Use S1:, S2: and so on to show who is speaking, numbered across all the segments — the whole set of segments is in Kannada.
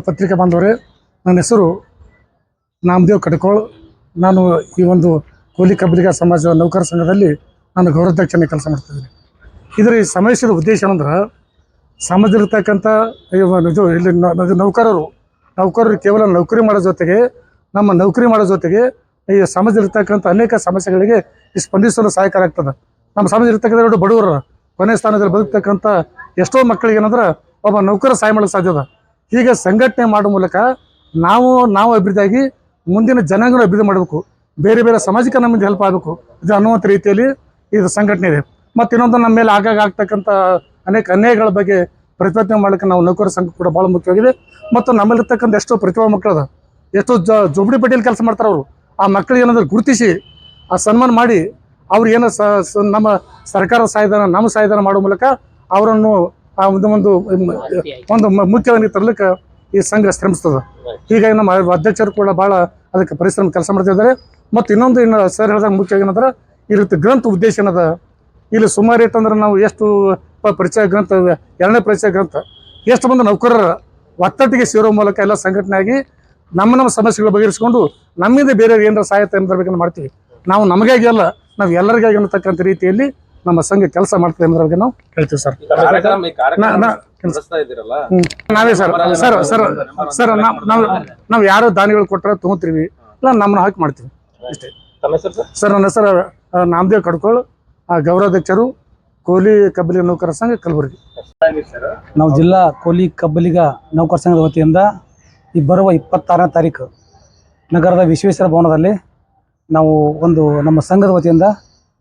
S1: ಪತ್ರಿಕಾ ಬಾಂಧವರೇ, ನನ್ನ ಹೆಸರು ನಾಮದೇವ್ ಕಡಕೋಳ್. ನಾನು ಈ ಒಂದು ಕೂಲಿ ಕಬ್ಬಲಿಗ ಸಮಾಜದ ನೌಕರ ಸಂಘದಲ್ಲಿ ನಾನು ಗೌರವಾಧ್ಯಕ್ಷನೇ ಕೆಲಸ ಮಾಡ್ತಿದ್ದೀನಿ. ಇದರ ಈ ಸಮಾವೇಶದ ಉದ್ದೇಶ ಏನಂದ್ರೆ, ಸಮಾಜದಲ್ಲಿರ್ತಕ್ಕಂಥ ಇಲ್ಲಿ ನೌಕರರು ಕೇವಲ ನೌಕರಿ ಮಾಡೋ ಜೊತೆಗೆ ನೌಕರಿ ಮಾಡೋ ಜೊತೆಗೆ ಈ ಸಮಾಜದಲ್ಲಿರ್ತಕ್ಕಂಥ ಅನೇಕ ಸಮಸ್ಯೆಗಳಿಗೆ ಸ್ಪಂದಿಸಲು ಸಹಾಯಕಾರಿ ಆಗ್ತದೆ. ನಮ್ಮ ಸಮಾಜದಲ್ಲಿರ್ತಕ್ಕಂಥ ಬಡವರು ಕೊನೆ ಸ್ಥಾನದಲ್ಲಿ ಬದುಕ್ತಕ್ಕಂಥ ಎಷ್ಟೋ ಮಕ್ಕಳಿಗೆ ಏನಂದ್ರೆ ಒಬ್ಬ ನೌಕರ ಸಹಾಯ ಮಾಡಲು ಸಾಧ್ಯದ. ಹೀಗೆ ಸಂಘಟನೆ ಮಾಡೋ ಮೂಲಕ ನಾವು ಅಭಿವೃದ್ಧಿಯಾಗಿ ಮುಂದಿನ ಜನಾಂಗನ ಅಭಿವೃದ್ಧಿ ಮಾಡಬೇಕು, ಬೇರೆ ಬೇರೆ ಸಮಾಜಕ್ಕೆ ನಮ್ಮಿಂದ ಹೆಲ್ಪ್ ಆಗಬೇಕು ಇದು ಅನ್ನುವಂಥ ರೀತಿಯಲ್ಲಿ ಇದು ಸಂಘಟನೆ ಇದೆ. ಮತ್ತು ಇನ್ನೊಂದು ನಮ್ಮ ಮೇಲೆ ಆಗಾಗ ಆಗ್ತಕ್ಕಂಥ ಅನೇಕ ಅನ್ಯಾಯಗಳ ಬಗ್ಗೆ ಪ್ರತಿಭಟನೆ ಮಾಡೋಕ್ಕೆ ನಾವು ನೌಕರ ಸಂಘ ಕೂಡ ಭಾಳ ಮುಖ್ಯವಾಗಿದೆ. ಮತ್ತು ನಮ್ಮಲ್ಲಿರ್ತಕ್ಕಂಥ ಎಷ್ಟೋ ಪ್ರತಿಭಾ ಮಕ್ಕಳದ, ಎಷ್ಟೋ ಜೋಬಡಿ ಪಟ್ಟಿಯಲ್ಲಿ ಕೆಲಸ ಮಾಡ್ತಾರೆ. ಅವರು ಆ ಮಕ್ಕಳಿಗೆ ಏನಾದರೂ ಗುರುತಿಸಿ ಆ ಸನ್ಮಾನ ಮಾಡಿ ಅವ್ರು ಏನೋ ನಮ್ಮ ಸರ್ಕಾರ ಸಹಾಯಧನ ನಮ್ಮ ಸಹಾಯಧನ ಮಾಡೋ ಮೂಲಕ ಅವರನ್ನು ಆ ಒಂದು ಮುಖ್ಯವಾಗಿ ತರಲಿಕ್ಕೆ ಈ ಸಂಘ ಶ್ರಮಿಸ್ತದೆ. ಹೀಗಾಗಿ ನಮ್ಮ ಅಧ್ಯಕ್ಷರು ಕೂಡ ಭಾಳ ಅದಕ್ಕೆ ಪರಿಶ್ರಮ ಕೆಲಸ ಮಾಡ್ತಿದ್ದಾರೆ. ಮತ್ತು ಇನ್ನು ಸರ್ ಹೇಳಿದಾಗ ಮುಖ್ಯವಾಗಿ ಏನಂದ್ರೆ ಈ ರೀತಿ ಗ್ರಂಥ ಉದ್ದೇಶ ಏನದ, ಇಲ್ಲಿ ಸುಮಾರು ಇಟ್ಟಂದ್ರೆ ನಾವು ಎಷ್ಟು ಪರಿಚಯ ಗ್ರಂಥ, 2ನೇ ಪರಿಚಯ ಗ್ರಂಥ ಎಷ್ಟು ಮಂದಿ ನೌಕರರ ಒತ್ತಟ್ಟಿಗೆ ಸೇರೋ ಮೂಲಕ ಎಲ್ಲ ಸಂಘಟನೆಯಾಗಿ ನಮ್ಮ ಸಮಸ್ಯೆಗಳು ಬಗೆಹರಿಸಿಕೊಂಡು ನಮ್ಮಿಂದ ಬೇರೆ ಏನಾರ ಸಹಾಯತೆ ಎಂಬ ಮಾಡ್ತೀವಿ. ನಾವು ನಮಗಾಗಿ ಅಲ್ಲ, ನಾವು ಎಲ್ಲರಿಗಾಗಿ ಅನ್ನತಕ್ಕಂಥ ರೀತಿಯಲ್ಲಿ ನಮ್ಮ ಸಂಘ ಕೆಲಸ ಮಾಡ್ತದೆ ಎಂಬುದ್ರ ಬಗ್ಗೆ ನಾವು ಹೇಳ್ತೀವಿ ಸರ್. ನಾವೇ ಸರ್ ನಾವು ಯಾರೋ ದಾನಿಗಳು ಕೊಟ್ಟರೆ ತೊಗೊತೀವಿ, ಇಲ್ಲ ನಮ್ಮನ್ನ ಹಾಕಿ ಮಾಡ್ತೀವಿ ಅಷ್ಟೇ ಸರ್. ನನ್ನ ಹೆಸರು ನಾಮದೇವ್ ಕಡ್ಕೋಳ್, ಗೌರವಾಧ್ಯಕ್ಷರು ಕೂಲಿ ಕಬ್ಬಲಿಗ ನೌಕರ ಸಂಘ ಕಲಬುರಗಿ.
S2: ನಾವು ಜಿಲ್ಲಾ ಕೂಲಿ ಕಬ್ಬಲಿಗ ನೌಕರ ಸಂಘದ ವತಿಯಿಂದ ಈ ಬರುವ 26ನೇ ತಾರೀಕು ನಗರದ ವಿಶ್ವೇಶ್ವರ ಭವನದಲ್ಲಿ ನಾವು ನಮ್ಮ ಸಂಘದ ವತಿಯಿಂದ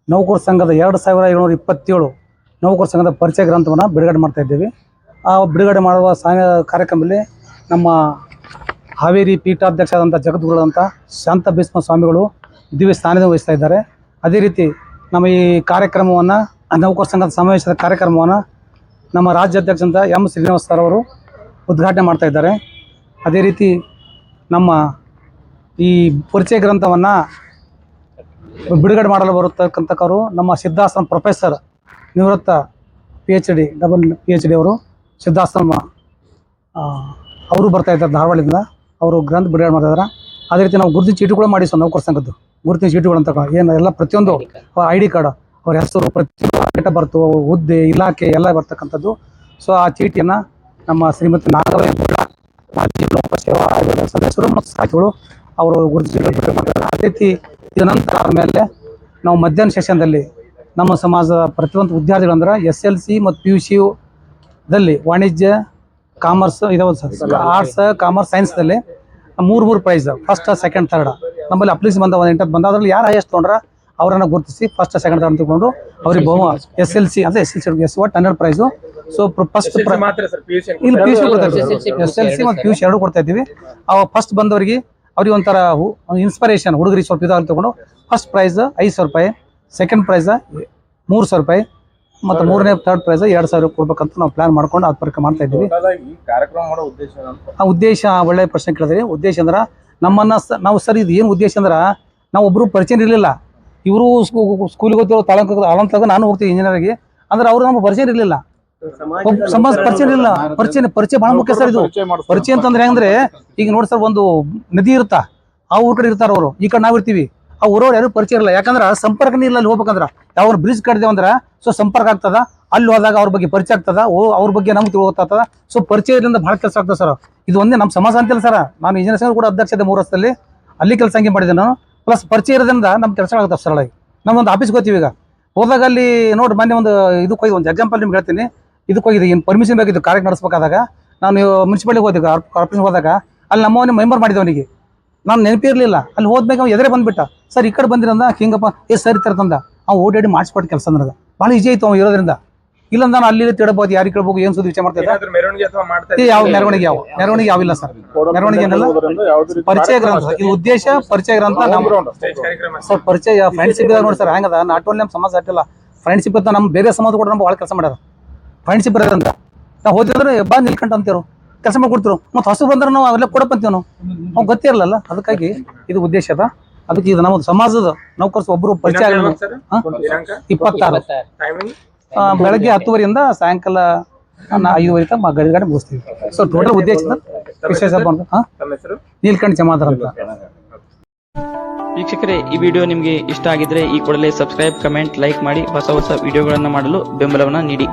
S2: ನೌಕರ ಸಂಘದ 2727 ನೌಕರ ಸಂಘದ ಪರಿಚಯ ಗ್ರಂಥವನ್ನು ಬಿಡುಗಡೆ ಮಾಡ್ತಾ ಇದ್ದೇವೆ. ಆ ಬಿಡುಗಡೆ ಮಾಡುವ ಕಾರ್ಯಕ್ರಮದಲ್ಲಿ ನಮ್ಮ ಹಾವೇರಿ ಪೀಠಾಧ್ಯಕ್ಷರಾದಂಥ ಜಗದ್ಗುರುಗಳಂಥ ಶಾಂತ ಭೀಷ್ಮ ಸ್ವಾಮಿಗಳು ದಿವ್ಯ ಸಾನ್ನಿಧ್ಯ ವಹಿಸ್ತಾ ಇದ್ದಾರೆ. ಅದೇ ರೀತಿ ನಮ್ಮ ಈ ಕಾರ್ಯಕ್ರಮವನ್ನು, ನೌಕರ ಸಂಘದ ಸಮಾವೇಶದ ಕಾರ್ಯಕ್ರಮವನ್ನು ನಮ್ಮ ರಾಜ್ಯಾಧ್ಯಕ್ಷಂತ ಎಂ ಶ್ರೀನಿವಾಸ್ ಸರ್ ಅವರು ಉದ್ಘಾಟನೆ ಮಾಡ್ತಾ ಇದ್ದಾರೆ. ಅದೇ ರೀತಿ ನಮ್ಮ ಈ ಪರಿಚಯ ಗ್ರಂಥವನ್ನು ಬಿಡುಗಡೆ ಮಾಡಲು ಬರತಕ್ಕಂಥವರು ನಮ್ಮ ಸಿದ್ಧಾಶ್ರಮ ಪ್ರೊಫೆಸರ್ ನಿವೃತ್ತ PhD ಅವರು ಸಿದ್ಧಾಶ್ರಮ ಅವರು ಬರ್ತಾ ಇದ್ದಾರೆ ಧಾರವಾಡದಿಂದ. ಅವರು ಗ್ರಂಥ ಬಿಡುಗಡೆ ಮಾಡ್ತಾ ಇದ್ದಾರೆ. ಅದೇ ರೀತಿ ನಾವು ಗುರುತಿನ ಚೀಟಿಗಳು ಮಾಡಿಸೋ ನೌಕರ ಸಂಘದ್ದು ಗುರುತಿನ ಚೀಟಿಗಳು ಅಂತ ಏನು ಎಲ್ಲ ಪ್ರತಿಯೊಂದು ID ಕಾರ್ಡ್, ಅವ್ರ ಹೆಸರು, ಪ್ರತಿಯೊಂದು ಡೇಟ್ ಆಫ್ ಬರ್ತು, ಹುದ್ದೆ, ಇಲಾಖೆ ಎಲ್ಲ ಬರ್ತಕ್ಕಂಥದ್ದು. ಸೊ ಆ ಚೀಟಿಯನ್ನು ನಮ್ಮ ಶ್ರೀಮತಿ ನಾಗವೇಂದ್ರ ಮಾಜಿ ಲೋಕ ಸೇವಾ ಆಯೋಗದ ಸದಸ್ಯರು ಮತ್ತು ಸಾಥಿಗಳು ಅವರು ಗುರುತಿನ ಚೀಟಿ ಬಿಡುಗಡೆ ಮಾಡ್ತಾರೆ. ಅದೇ ರೀತಿ ಇದರ ನಂತರ ಆದಮೇಲೆ ನಾವು ಮಧ್ಯಾಹ್ನ ಸೆಷನ್ದಲ್ಲಿ ನಮ್ಮ ಸಮಾಜದ ಪ್ರತಿಯೊಂದು ವಿದ್ಯಾರ್ಥಿಗಳಂದ್ರೆ SLC ಮತ್ತು PUC ದಲ್ಲಿ ವಾಣಿಜ್ಯ, ಕಾಮರ್ಸ್, ಆರ್ಟ್ಸ್, ಕಾಮರ್ಸ್, ಸೈನ್ಸ್ದಲ್ಲಿ 3 ಪ್ರೈಸ್, ಫಸ್ಟ್, ಸೆಕೆಂಡ್, ಥರ್ಡ್ ನಮ್ಮಲ್ಲಿ ಅಪ್ಲಿಕೇಶನ್ ಬಂದ 8 ಬಂದ. ಅದರಲ್ಲಿ ಯಾರು ಹೈಯೆಸ್ಟ್ ತೊಗೊಂಡ್ರೆ ಅವರನ್ನು ಗುರುತಿಸಿ ಫಸ್ಟ್, ಸೆಕೆಂಡ್, ಥರ್ಡ್ ತಗೊಂಡು ಅವ್ರಿಗೆ SLC ಅಂದರೆ SLC ಒಟ್ಟು 100 ಪ್ರೈಸು. ಸೊ ಫಸ್ಟ್ ಇಲ್ಲಿ PUC SLC ಮತ್ತು PUC 2 ಕೊಡ್ತಾ ಇದ್ದೀವಿ. ಫಸ್ಟ್ ಬಂದವರಿಗೆ ಅವ್ರಿಗೆ ಒಂಥರ ಇನ್ಸ್ಪಿರೇಷನ್, ಹುಡುಗರಿಗೆ ಸ್ವಲ್ಪ ಇದಾಗಿ ತಗೊಂಡು ಫಸ್ಟ್ ಪ್ರೈಸ್ 5,000 ರೂಪಾಯಿ, ಸೆಕೆಂಡ್ ಪ್ರೈಸ್ 3,000 ರೂಪಾಯಿ ಮತ್ತು ಥರ್ಡ್ ಪ್ರೈಸ್ 2,000 ಕೊಡ್ಬೇಕಂತ ನಾವು ಪ್ಲಾನ್ ಮಾಡ್ಕೊಂಡು ಅದು ಪ್ರಕಾರ ಮಾಡ್ತಾ ಇದ್ದೀವಿ. ಆ ಉದ್ದೇಶ ಒಳ್ಳೆಯ ಪ್ರಶ್ನೆ ಕೇಳಿದ್ರಿ. ಉದ್ದೇಶ ಅಂದ್ರೆ ನಾವು ಸರ್ ಇದು ಏನು ಉದ್ದೇಶ ಅಂದ್ರೆ, ನಾವು ಒಬ್ಬರು ಪರಿಚಯ ಇರಲಿಲ್ಲ. ಇವರು ಸ್ಕೂಲಿಗೆ ಹೋಗ್ತಿರೋ ತಾಳಂತಾಗ ನಾನು ಹೋಗ್ತೀವಿ ಇಂಜಿನಿಯರ್ಗೆ ಅಂದ್ರೆ ಅವರು ನಮ್ಗೆ ಪರಿಚಯ ಇರಲಿಲ್ಲ, ಸಮಾಜ ಪರಿಚಯ ಇರಲಿಲ್ಲ. ಪರಿಚಯ ಭಾಳ ಮುಖ್ಯ ಸರ್. ಇದು ಪರಿಚಯ ಅಂತಂದ್ರೆ ಹೆಂಗಂದ್ರೆ, ಈಗ ನೋಡಿ ಸರ್, ಒಂದು ನದಿ ಇರುತ್ತಾ, ಆ ಊರ ಕಡೆ ಇರ್ತಾರ ಅವರು, ಈ ಕಡೆ ನಾವು ಇರ್ತೀವಿ. ಆ ಊರವ್ರು ಯಾರು ಪರಿಚಯ ಇರಲ್ಲ, ಯಾಕಂದ್ರೆ ಸಂಪರ್ಕನೇ ಇಲ್ಲ. ಅಲ್ಲಿ ಹೋಗ್ಬೇಕಂದ್ರೆ ಯಾವ ಬ್ರಿಡ್ಜ್ ಕಟ್ಟಿದೇವು ಅಂದ್ರೆ ಸೊ ಸಂಪರ್ಕ ಆಗ್ತದ, ಅಲ್ಲಿ ಹೋದಾಗ ಅವ್ರ ಬಗ್ಗೆ ಪರಿಚಯ ಆಗ್ತದ, ಅವ್ರ ಬಗ್ಗೆ ನಮ್ಗೆ ತಿಳ್ಕೊತಾಗ್ತದ. ಸೊ ಪರಿಚಯದಿಂದ ಭಾಳ ಕೆಲಸ ಆಗ್ತದೆ ಸರ್. ಇದು ಒಂದೇ ನಮ್ಮ ಸಮಾಜ ಅಂತಿಲ್ಲ ಸರ್. ನಾನು ಇಂಜಿನಿಯರ್ ಸಂಘ ಕೂಡ ಅಧ್ಯಕ್ಷತೆ 3 ವರ್ಷದಲ್ಲಿ ಅಲ್ಲಿ ಕೆಲಸ ಹಂಗೆ ಮಾಡಿದ್ದೆ ನಾನು. ಪ್ಲಸ್ ಪರಿಚಯ ಇರೋದ್ರಿಂದ ನಮ್ಮ ಕೆಲಸ ಆಗುತ್ತೆ ಸರಳಾಗಿ. ನಮ್ಮೊಂದು ಆಫೀಸ್ಗೆ ಹೋಗ್ತೀವಿ, ಈಗ ಹೋದಾಗ ಅಲ್ಲಿ ನೋಡಿ ಮೊನ್ನೆ ಒಂದು ಇದಕ್ಕೆ ಹೋಗಿ, ಒಂದು ಎಕ್ಸಾಂಪಲ್ ನಿಮ್ಗೆ ಹೇಳ್ತೀನಿ. ಇದಕ್ಕೆ ಹೋಗಿದೆ, ಏನು ಪರ್ಮಿಷನ್ ಬೇಕಿತ್ತು ಕಾರ್ಯ ನಡೆಸ್ಬೇಕಾದಾಗ, ನಾನು ಮುನ್ಸಿಪಾಲಿಟಿಗೆ ಹೋದಾಗ, ಕಾರ್ಪೊರೇಷನ್ ಹೋದಾಗ ಅಲ್ಲಿ ನಮ್ಮವನ್ನೇ ಮೆಂಬರ್ ಮಾಡಿದವನಿಗೆ ನಾನು ನೆನಪಿರಲಿಲ್ಲ. ಅಲ್ಲಿ ಹೋದ್ಬೇಕು ಎದುರೇ ಬಂದುಬಿಟ್ಟ, ಸರ್ ಈ ಕಡೆ ಬಂದಿರಂದ ಹಿಂಗಪ್ಪ ಸರ್ ಇರ್ತಂದ. ಅವ್ನು ಓಡಾಡಿ ಮಾಡಿಸ್ಕೊಟ್ಟು ಕೆಲಸ ನನಗೆ ಭಾಳ ಈಜಿ ಆಯ್ತು ಅವ್ನು ಇರೋದ್ರಿಂದ. ಇಲ್ಲ ನಾನು ಅಲ್ಲಿ ತಿಳಬಹುದು, ಯಾರಿಗೆ ಕೇಳ್ಬೇಕು, ಏನು ಸುದ್ದಿ ವಿಚಾರ ಮಾಡ್ತಾ ಇದ್ದೆ. ಯಾವ ಮೆರವಣಿಗೆ ಯಾವಿಲ್ಲ ಸರ್. ಮೆರವಣಿಗೆ ಏನಲ್ಲ, ಪರಿಚಯ ಗ್ರಂಥ. ಇದು ಉದ್ದೇಶ ಪರಿಚಯ ಗ್ರಂಥ. ಸರ್ ಪರಿಚಯ ಫ್ರೆಂಡ್ಶಿಪ್ ನೋಡಿ ಸರ್, ಹೆಂಗದ ನಾಟ್ ಓನ್ಲಿ ನಮ್ಮ ಸಮಾಜ ಅಟ್ಟಿಲ್ಲ, ಫ್ರೆಂಡ್ಶಿಪ್ ಅಂತ ನಮ್ಮ ಬೇರೆ ಸಮಾಜ ಕೂಡ ನಮ್ಮ ಭಾಳ ಕೆಲಸ ಮಾಡ್ಯಾರ. ಫ್ರೆಂಡ್ಶಿಪ್ ಇರೋದ್ರಿಂದ ನಾವು ಹೋದ್ರೆ ಬಾ ನಿಲ್ಕಂಟ ಅಂತೀರು, ಕೆಲಸ ಮಾಡಿಕೊಡ್ತಿರು. ಮತ್ತು ಹೊಸ ಬಂದ್ರೆ ನಾವು ಅವೆಲ್ಲ ಕೊಡಪ್ಪ ಅಂತೀವಿ, ನಾವು ಗೊತ್ತೇ ಇರಲ್ಲ. ಅದಕ್ಕಾಗಿ ಇದು ಉದ್ದೇಶ ಅದ. ಅದಕ್ಕೆ ಇದು ನಮ್ಮ ಸಮಾಜದ ನೌಕರ್ಸ್ ಒಬ್ಬರು ಪರಿಚಯ 26 ಬೆಳಗ್ಗೆ 10 ಗಂಟೆಯಿಂದ ಸಾಯಂಕಾಲ 5:30 ತನಕ ಗಡಿಗಾಡಿ ಮುಗಿಸ್ತೀವಿ. ಸೊ ಟೋಟಲ್ ಉದ್ದೇಶ ವಿಶೇಷ ಹಬ್ಬ ಅಂತ ನೀಲ್ಕಂಠ ಜಮಾದಾರ್ ಅಂತ.
S3: ವೀಕ್ಷಕರೇ, ಈ ವಿಡಿಯೋ ನಿಮಗೆ ಇಷ್ಟ ಆಗಿದ್ರೆ ಈ ಕೂಡಲೇ ಸಬ್ಸ್ಕ್ರೈಬ್, ಕಮೆಂಟ್, ಲೈಕ್ ಮಾಡಿ ಹೊಸ ವಿಡಿಯೋಗಳನ್ನು ಮಾಡಲು ಬೆಂಬಲವನ್ನು ನೀಡಿ.